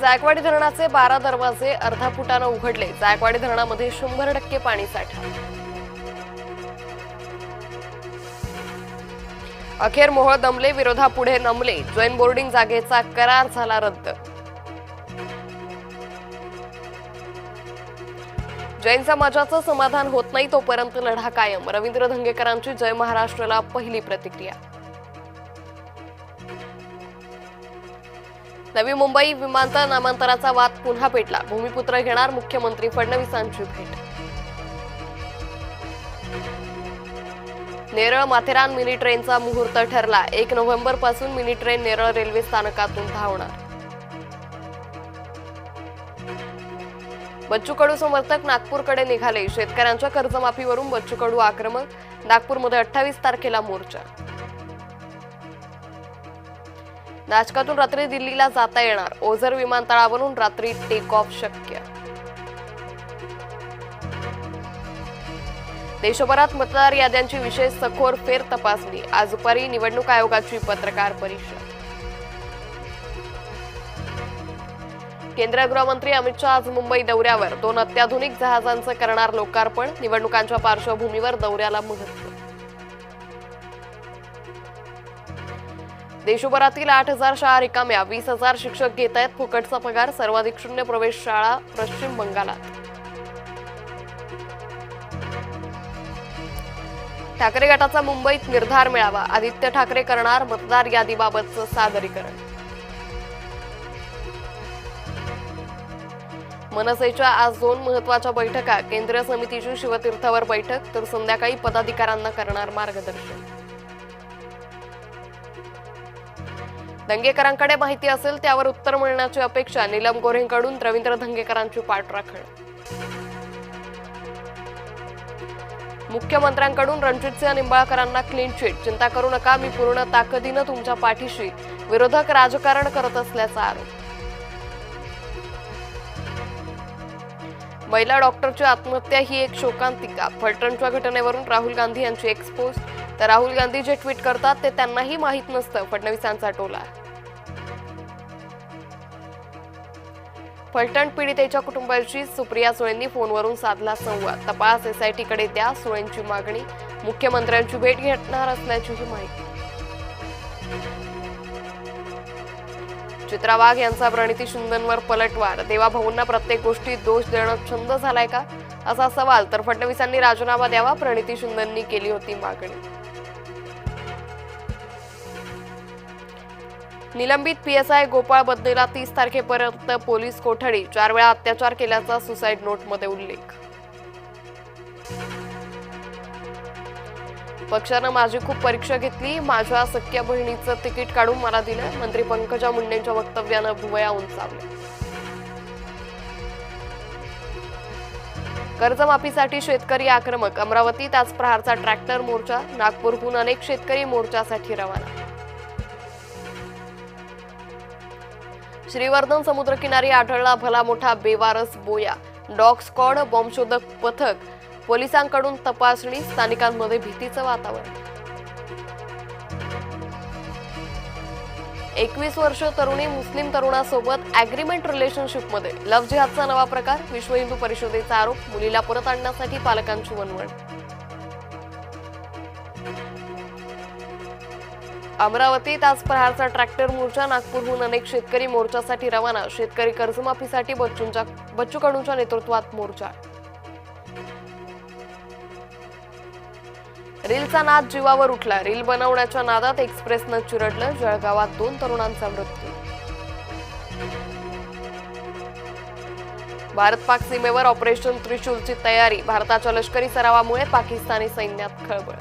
जायकवाडी धरणाचे 12 दरवाजे अर्धा फुटानं उघडले. जायकवाडी धरणामध्ये 100% पाणी साठा. अखेर मोहोळ दमले, विरोधापुढे नमले. जैन बोर्डिंग जागेचा करार झाला रद्द. जैन समाजाचं समाधान होत नाही तोपर्यंत लढा कायम. रवींद्र धंगेकरांची जय महाराष्ट्राला पहिली प्रतिक्रिया. नवी मुंबई विमानतळ नामांतराचा वाद पुन्हा पेटला. भूमिपुत्र घेणार मुख्यमंत्री फडणवीसांची भेट. नेरळ माथेरान मिनी ट्रेनचा मुहूर्त ठरला. 1 नोव्हेंबर पासून मिनी ट्रेन नेरळ रेल्वे स्थानकातून धावणार. बच्चू कडू समर्थक नागपूरकडे निघाले. शेतकऱ्यांच्या कर्जमाफीवरून बच्चू कडू आक्रमक. नागपूरमध्ये 28 तारखेला मोर्चा. नाशकातून रात्री दिल्लीला जाता येणार. ओझर विमानतळावरून रात्री टेक ऑफ शक्य. देशभरात मतदार याद्यांची विशेष सखोल फेर तपासणी. आज दुपारी निवडणूक आयोगाची पत्रकार परिषद. केंद्रीय गृहमंत्री अमित शहा आज मुंबई दौऱ्यावर. 2 अत्याधुनिक जहाजांचं करणार लोकार्पण. निवडणुकांच्या पार्श्वभूमीवर दौऱ्याला महत्त्व. देशभरातील 8,000 शाळा रिकाम्या. 20,000 शिक्षक घेत आहेत फुकटचा पगार. सर्वाधिक शून्य प्रवेश शाळा पश्चिम बंगालात. ठाकरे गटाचा मुंबईत निर्धार मेळावा. आदित्य ठाकरे करणार मतदार यादीबाबतचं सादरीकरण. मनसेच्या आज 2 महत्वाच्या बैठका. केंद्रीय समितीची शिवतीर्थावर बैठक तर संध्याकाळी पदाधिकाऱ्यांना करणार मार्गदर्शन. दंगेकरांकडे माहिती असेल त्यावर उत्तर मिळण्याची अपेक्षा. नीलम गोऱ्हेंकडून रवींद्र धंगेकरांची पाठराखण. मुख्यमंत्र्यांकडून रणजितसिंह निंबाळकरांना क्लीन चिट. चिंता करू नका, मी पूर्ण ताकदीनं तुमच्या पाठीशी. विरोधक राजकारण करत असल्याचा आरोप. महिला डॉक्टरची आत्महत्या ही एक शोकांतिका. फलटणच्या घटनेवरून राहुल गांधी यांची एक्सपोज. तर राहुल गांधी जे ट्विट करतात ते त्यांनाही माहीत नसतं. फडणवीसांचा टोला. फलटण पीडितेच्या कुटुंबाशी सुप्रिया सुळेंनी फोनवरून साधला संवाद. तपास एसआयटीकडे द्या, सुळेंची मागणी. मुख्यमंत्र्यांची भेट घेणार असल्याचीही माहिती. चित्रा वाघ यांचा प्रणिती शिंदेंवर पलटवार. देवाभाऊंना प्रत्येक गोष्टीत दोष देणं छंद झालाय का, असा सवाल. तर फडणवीसांनी राजीनामा द्यावा, प्रणिती शिंदेंनी केली होती मागणी. निलंबित पीएसआय गोपाळ बदनेला 30 तारखेपर्यंत पोलीस कोठडी. 4 वेळा अत्याचार केल्याचा सुसाईड नोटमध्ये उल्लेख. पक्षानं माझी खूप परीक्षा घेतली. माझ्या सख्या बहिणीचं तिकीट काढून मला दिलं. मंत्री पंकजा मुंडेंच्या वक्तव्यानं भुवया उंचावल्या. कर्जमाफीसाठी शेतकरी आक्रमक. अमरावतीत आज प्रहारचा ट्रॅक्टर मोर्चा. नागपूरहून अनेक शेतकरी मोर्चासाठी रवाना. श्रीवर्धन समुद्रकिनारी आढळला भला मोठा बेवारस बोया. डॉग स्क्वॉड, बॉम्बशोधक पथक. पोलिसांकडून तपासणी. स्थानिकांमध्ये भीतीचं वातावरण. 21 वर्ष तरुणी मुस्लिम तरुणासोबत अॅग्रीमेंट रिलेशनशिपमध्ये. लव्ह जिहादचा नवा प्रकार. विश्व हिंदू परिषदेचा आरोप. मुलीला परत आणण्यासाठी पालकांची वणवण. अमरावतीत आज प्रहारचा ट्रॅक्टर मोर्चा. नागपूरहून अनेक शेतकरी मोर्चासाठी रवाना. शेतकरी कर्जमाफीसाठी बच्चू कडूंच्या नेतृत्वात मोर्चा. रीलचा नाद जीवावर उठला. रील बनवण्याच्या नादात एक्सप्रेसनं चिरडलं. जळगावात 2 तरुणांचा मृत्यू. भारत पाक सीमेवर ऑपरेशन त्रिशूलची तयारी. भारताच्या लष्करी सरावामुळे पाकिस्तानी सैन्यात खळबळ.